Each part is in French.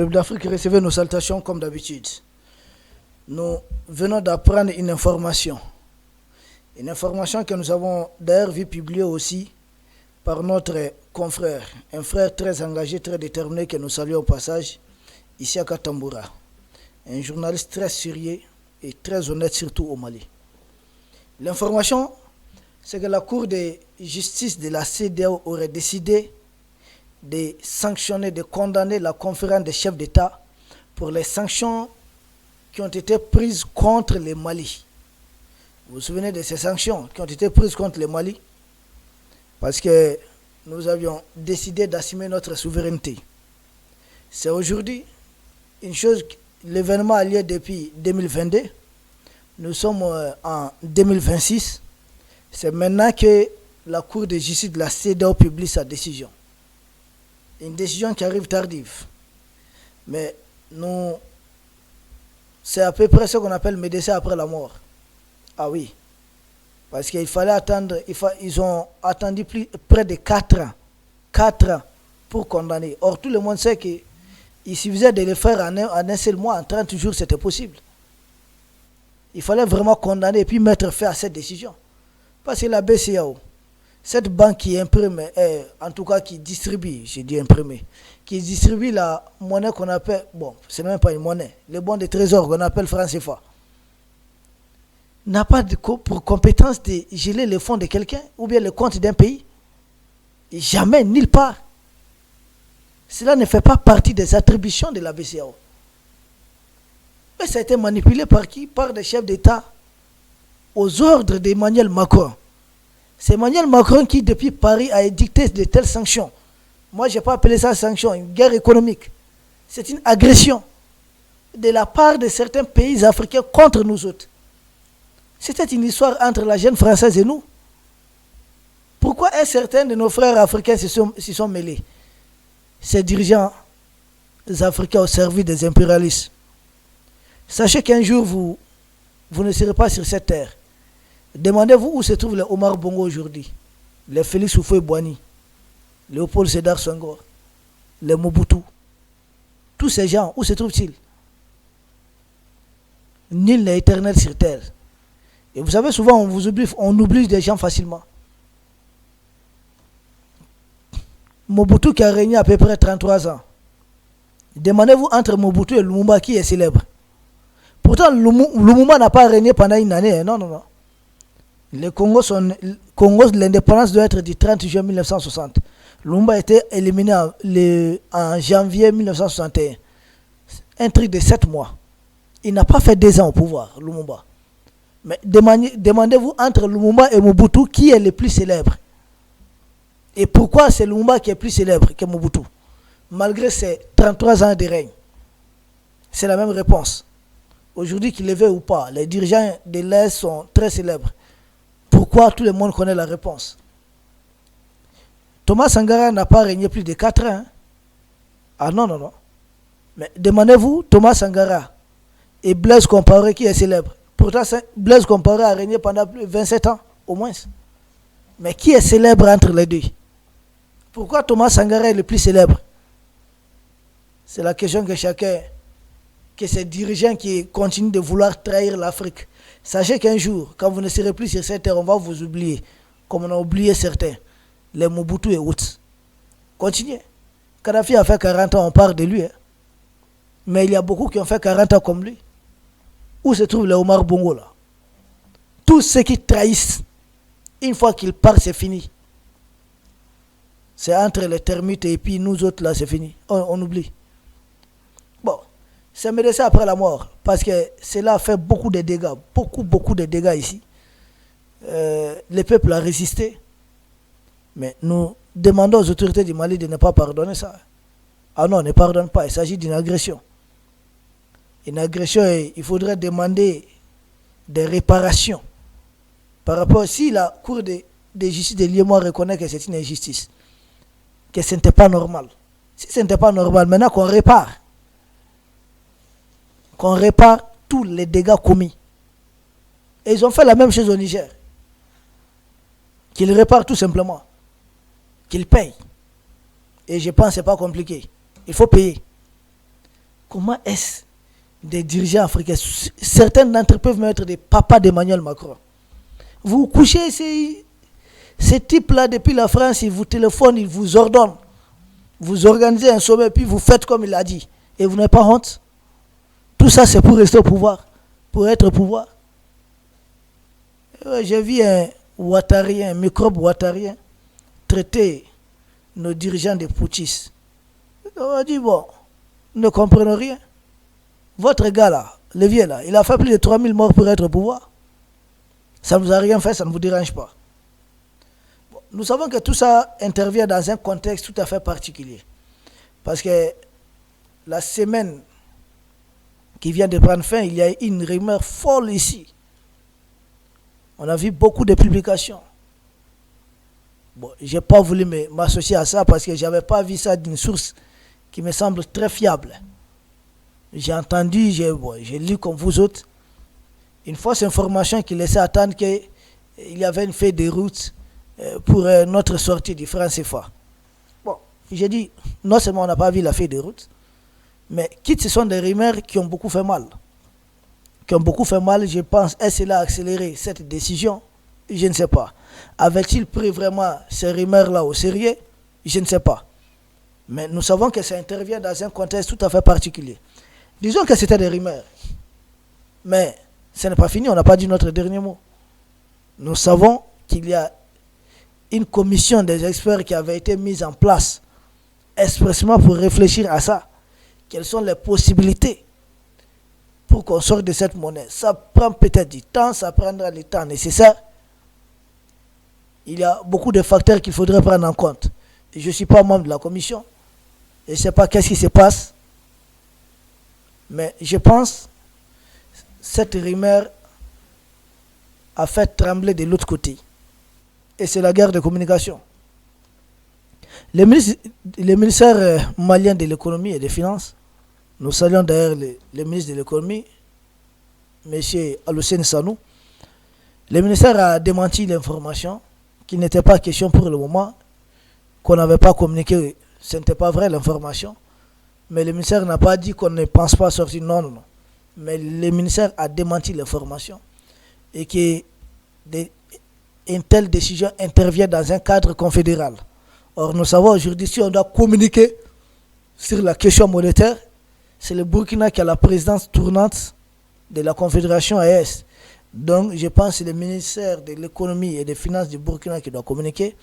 Peuple d'Afrique, recevez nos salutations comme d'habitude. Nous venons d'apprendre une information. Une information que nous avons d'ailleurs vu publier aussi par notre confrère, un frère très engagé, très déterminé que nous saluons au passage, ici à Katambura. Un journaliste très sérieux et très honnête, surtout au Mali. L'information, c'est que la Cour de justice de la CEDEAO aurait décidé de sanctionner, de condamner la conférence des chefs d'État pour les sanctions qui ont été prises contre le Mali. Vous vous souvenez de ces sanctions qui ont été prises contre le Mali? Parce que nous avions décidé d'assumer notre souveraineté. C'est aujourd'hui une chose, l'événement a lieu depuis 2022. Nous sommes en 2026. C'est maintenant que la Cour de justice de la CEDEAO publie sa décision. Une décision qui arrive tardive. Mais nous, c'est à peu près ce qu'on appelle médecin après la mort. Ah oui. Parce qu'il fallait attendre, ils ont attendu près de 4 ans. 4 ans pour condamner. Or, tout le monde sait qu'il suffisait de le faire en un seul mois, en 30 jours, c'était possible. Il fallait vraiment condamner et puis mettre fin à cette décision. Parce que la BCEAO, cette banque qui imprime, en tout cas qui distribue, j'ai dit imprimer, qui distribue la monnaie qu'on appelle, bon, c'est même pas une monnaie, les bons de trésor qu'on appelle franc CFA, n'a pas pour compétence de geler les fonds de quelqu'un ou bien le compte d'un pays. Et jamais, nulle part. Cela ne fait pas partie des attributions de la BCEAO. Mais ça a été manipulé par qui? Par des chefs d'État aux ordres d'Emmanuel Macron. C'est Emmanuel Macron qui, depuis Paris, a édicté de telles sanctions. Moi, je n'ai pas appelé ça sanction, une guerre économique. C'est une agression de la part de certains pays africains contre nous autres. C'était une histoire entre la jeune française et nous. Pourquoi certains de nos frères africains s'y sont mêlés? Ces dirigeants africains au service des impérialistes. Sachez qu'un jour, vous ne serez pas sur cette terre. Demandez-vous où se trouve les Omar Bongo aujourd'hui, les Félix Houphouët-Boigny, Léopold Sédar Senghor, les Mobutu. Tous ces gens, où se trouvent-ils? Nul n'est éternel sur terre. Et vous savez, souvent, on oublie des gens facilement. Mobutu qui a régné à peu près 33 ans. Demandez-vous entre Mobutu et Lumumba qui est célèbre. Pourtant, Lumumba n'a pas régné pendant une année. Non, non, non. Le Congo, l'indépendance doit être du 30 juin 1960. Lumumba a été éliminé en janvier 1961. Un truc de 7 mois. Il n'a pas fait 2 ans au pouvoir, Lumumba. Mais demandez-vous entre Lumumba et Mobutu qui est le plus célèbre. Et pourquoi c'est Lumumba qui est plus célèbre que Mobutu, malgré ses 33 ans de règne? C'est la même réponse. Aujourd'hui, qu'il le veuille ou pas, les dirigeants de l'Est sont très célèbres. Pourquoi? Tout le monde connaît la réponse. Thomas Sankara n'a pas régné plus de 4 ans. Hein? Ah non, non, non. Mais demandez-vous, Thomas Sankara et Blaise Compaoré qui est célèbre. Pourtant, Blaise Compaoré a régné pendant plus de 27 ans, au moins. Mais qui est célèbre entre les deux? Pourquoi Thomas Sankara est le plus célèbre? C'est la question que ces dirigeants qui continuent de vouloir trahir l'Afrique. Sachez qu'un jour, quand vous ne serez plus sur cette terre, on va vous oublier, comme on a oublié certains, les Mobutu et autres. Continuez. Kadhafi a fait 40 ans, on parle de lui. Hein. Mais il y a beaucoup qui ont fait 40 ans comme lui. Où se trouve les Omar Bongo là? Tous ceux qui trahissent, une fois qu'ils partent, c'est fini. C'est entre les termites et puis nous autres là, c'est fini. On oublie. Bon, c'est médecin après la mort, parce que cela a fait beaucoup de dégâts, beaucoup de dégâts ici. Le peuple a résisté, mais nous demandons aux autorités du Mali de ne pas pardonner ça. Ah non, ne pardonne pas, il s'agit d'une agression. Une agression, il faudrait demander des réparations. Par rapport, si la Cour de justice de Liémois reconnaît que c'est une injustice, que ce n'était pas normal. Si ce n'était pas normal, maintenant qu'on répare tous les dégâts commis. Et ils ont fait la même chose au Niger. Qu'ils réparent tout simplement. Qu'ils payent. Et je pense que ce n'est pas compliqué. Il faut payer. Comment est-ce des dirigeants africains, certains d'entre eux peuvent même être des papas d'Emmanuel Macron. Vous couchez ces types-là depuis la France, ils vous téléphonent, ils vous ordonnent. Vous organisez un sommet, puis vous faites comme il a dit. Et vous n'avez pas honte. Tout ça, c'est pour rester au pouvoir, pour être au pouvoir. J'ai vu un Ouattarien, un microbe ouattarien, traiter nos dirigeants de putschistes. On a dit, bon, nous ne comprenons rien. Votre gars là, le vieux là, il a fait plus de 3000 morts pour être au pouvoir. Ça ne vous a rien fait, ça ne vous dérange pas. Bon, nous savons que tout ça intervient dans un contexte tout à fait particulier. Parce que la semaine qui vient de prendre fin, il y a une rumeur folle ici. On a vu beaucoup de publications. Bon, je n'ai pas voulu m'associer à ça parce que je n'avais pas vu ça d'une source qui me semble très fiable. J'ai entendu, j'ai lu comme vous autres, une fausse information qui laissait attendre qu'il y avait une feuille de route pour notre sortie du franc CFA. Bon, j'ai dit, non seulement on n'a pas vu la feuille de route, mais quitte ce sont des rumeurs qui ont beaucoup fait mal. Je pense, est-ce qu'il a accéléré cette décision? Je ne sais pas. Avait-il pris vraiment ces rumeurs-là au sérieux? Je ne sais pas. Mais nous savons que ça intervient dans un contexte tout à fait particulier. Disons que c'était des rumeurs. Mais ce n'est pas fini, on n'a pas dit notre dernier mot. Nous savons qu'il y a une commission des experts qui avait été mise en place expressément pour réfléchir à ça. Quelles sont les possibilités pour qu'on sorte de cette monnaie? Ça prend peut-être du temps, ça prendra le temps nécessaire. Il y a beaucoup de facteurs qu'il faudrait prendre en compte. Je ne suis pas membre de la commission. Je ne sais pas qu'est-ce qui se passe. Mais je pense que cette rumeur a fait trembler de l'autre côté. Et c'est la guerre de communication. Le ministère malien de l'économie et des finances, nous saluons d'ailleurs le ministre de l'économie, M. Alucene Sanou. Le ministère a démenti l'information qu'il n'était pas question pour le moment, qu'on n'avait pas communiqué. Ce n'était pas vrai l'information. Mais le ministère n'a pas dit qu'on ne pense pas sortir. Non, non, non. Mais le ministère a démenti l'information. Et que une telle décision intervient dans un cadre confédéral. Or, nous savons aujourd'hui, si on doit communiquer sur la question monétaire, c'est le Burkina qui a la présidence tournante de la Confédération AES. Donc, je pense que c'est le ministère de l'économie et des finances du Burkina qui doit communiquer,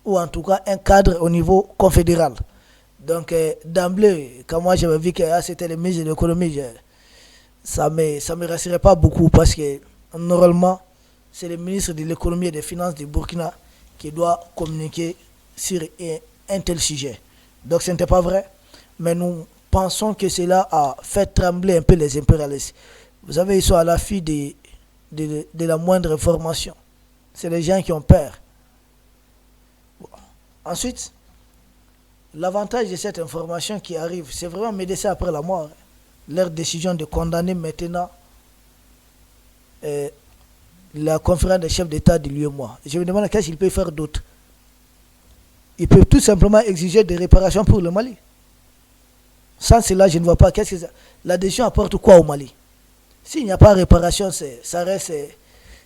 ou en tout cas un cadre au niveau confédéral. Donc, d'emblée, quand moi j'avais vu que c'était le ministre de l'économie, ça ne me rassurait pas beaucoup parce que normalement, c'est le ministre de l'économie et des finances du Burkina qui doit communiquer sur un tel sujet. Donc, ce n'était pas vrai, mais nous pensons que cela a fait trembler un peu les impérialistes. Vous savez, ils sont à l'affût de la moindre information. C'est les gens qui ont peur. Bon. Ensuite, l'avantage de cette information qui arrive, c'est vraiment médecin après la mort. Leur décision de condamner maintenant la conférence des chefs d'État de l'UEMOA. Je me demande qu'est-ce qu'il peut faire d'autre. Il peut tout simplement exiger des réparations pour le Mali. Sans cela, je ne vois pas qu'est-ce que ça... La décision apporte quoi au Mali? S'il n'y a pas de réparation, ça reste...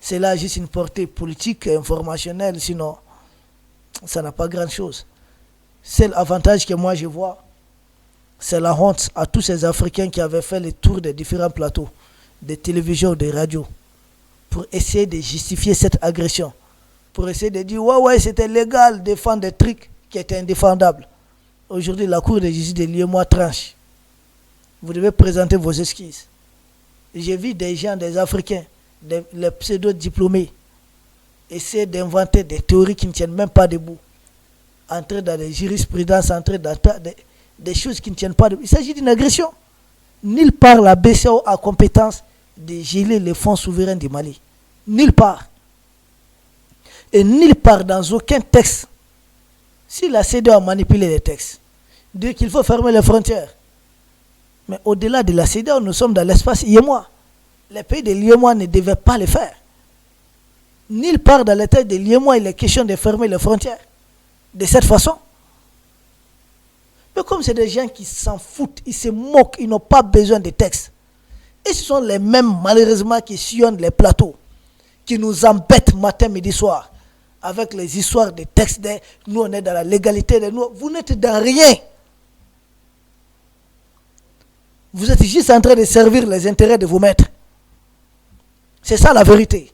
C'est là juste une portée politique, informationnelle, sinon ça n'a pas grand-chose. C'est l'avantage que moi je vois, c'est la honte à tous ces Africains qui avaient fait le tour des différents plateaux, des télévisions, des radios, pour essayer de justifier cette agression, pour essayer de dire ouais, c'était légal de défendre des trucs qui étaient indéfendables. Aujourd'hui, la Cour de justice de l'UEMOA tranche. Vous devez présenter vos excuses. J'ai vu des gens, des Africains, les pseudo-diplômés, essayer d'inventer des théories qui ne tiennent même pas debout. Entrer dans des jurisprudences, entrer dans des choses qui ne tiennent pas debout. Il s'agit d'une agression. Nulle part la BCEAO a compétence de geler les fonds souverains du Mali. Nulle part. Et nulle part dans aucun texte. Si la CEDEAO a manipulé les textes, dit qu'il faut fermer les frontières. Mais au-delà de la CEDEAO, nous sommes dans l'espace IEMOA. Les pays de l'IEMOA ne devaient pas le faire. Nulle part dans les textes de l'IEMOA, il est question de fermer les frontières. De cette façon. Mais comme c'est des gens qui s'en foutent, ils se moquent, ils n'ont pas besoin de textes. Et ce sont les mêmes, malheureusement, qui sillonnent les plateaux, qui nous embêtent matin, midi, soir, avec les histoires de textes. Nous, on est dans la légalité. Vous n'êtes dans rien. Vous êtes juste en train de servir les intérêts de vos maîtres. C'est ça la vérité.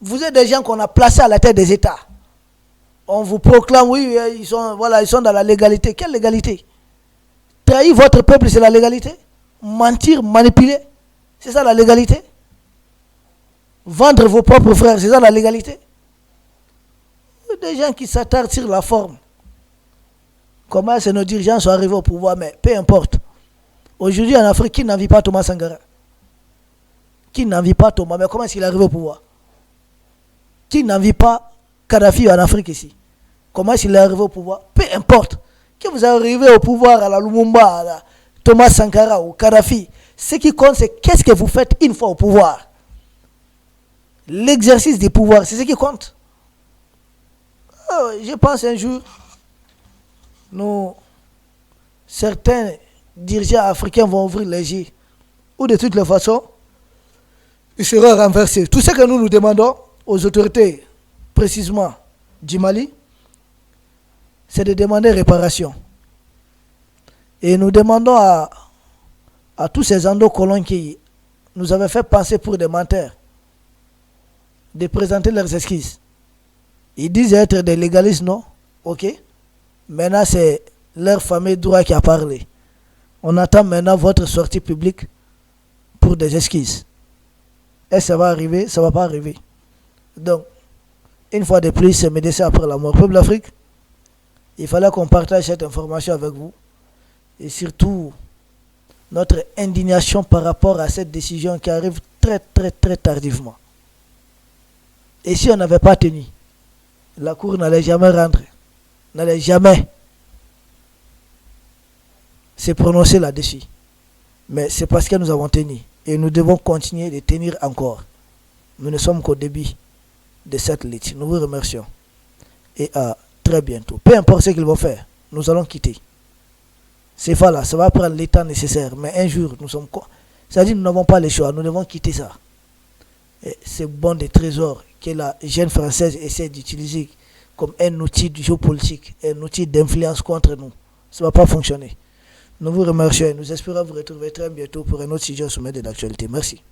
Vous êtes des gens qu'on a placés à la tête des États. On vous proclame, oui, ils sont dans la légalité. Quelle légalité? Trahir votre peuple, c'est la légalité? Mentir, manipuler, c'est ça la légalité? Vendre vos propres frères, c'est ça la légalité? Des gens qui s'attardent sur la forme. Comment est-ce que nos dirigeants sont arrivés au pouvoir? Mais peu importe. Aujourd'hui en Afrique, qui n'envie pas Thomas Sankara? Qui n'envie pas Thomas? Mais comment est-ce qu'il est arrivé au pouvoir? Qui n'envie pas Kadhafi en Afrique ici? Comment est-ce qu'il est arrivé au pouvoir? Peu importe. Que vous arrivez au pouvoir à la Lumumba, à la Thomas Sankara ou Kadhafi, ce qui compte, c'est qu'est-ce que vous faites une fois au pouvoir. L'exercice du pouvoir, c'est ce qui compte. Je pense un jour, certains dirigeants africains vont ouvrir les yeux. Ou de toutes les façons, il sera renversé. Tout ce que nous demandons aux autorités, précisément du Mali, c'est de demander réparation. Et nous demandons à tous ces endocolons qui nous avaient fait passer pour des menteurs de présenter leurs excuses. Ils disent être des légalistes, non? Ok. Maintenant, c'est leur famille droit qui a parlé. On attend maintenant votre sortie publique pour des excuses. Est-ce que ça va arriver? Ça ne va pas arriver. Donc, une fois de plus, c'est médecin après la mort. Peuple d'Afrique, il fallait qu'on partage cette information avec vous. Et surtout, notre indignation par rapport à cette décision qui arrive très, très, très tardivement. Et si on n'avait pas tenu, la Cour n'allait jamais rentrer, n'allait jamais se prononcer là-dessus. Mais c'est parce que nous avons tenu. Et nous devons continuer de tenir encore. Nous ne sommes qu'au début de cette lutte. Nous vous remercions. Et à très bientôt. Peu importe ce qu'ils vont faire, nous allons quitter. C'est pas là, ça va prendre le temps nécessaire. Mais un jour, nous sommes quoi? C'est-à-dire nous n'avons pas le choix, nous devons quitter ça. Et c'est bon des trésors que la jeune française essaie d'utiliser comme un outil de géopolitique, un outil d'influence contre nous. Ça ne va pas fonctionner. Nous vous remercions et nous espérons vous retrouver très bientôt pour un autre sujet au sommet de l'actualité. Merci.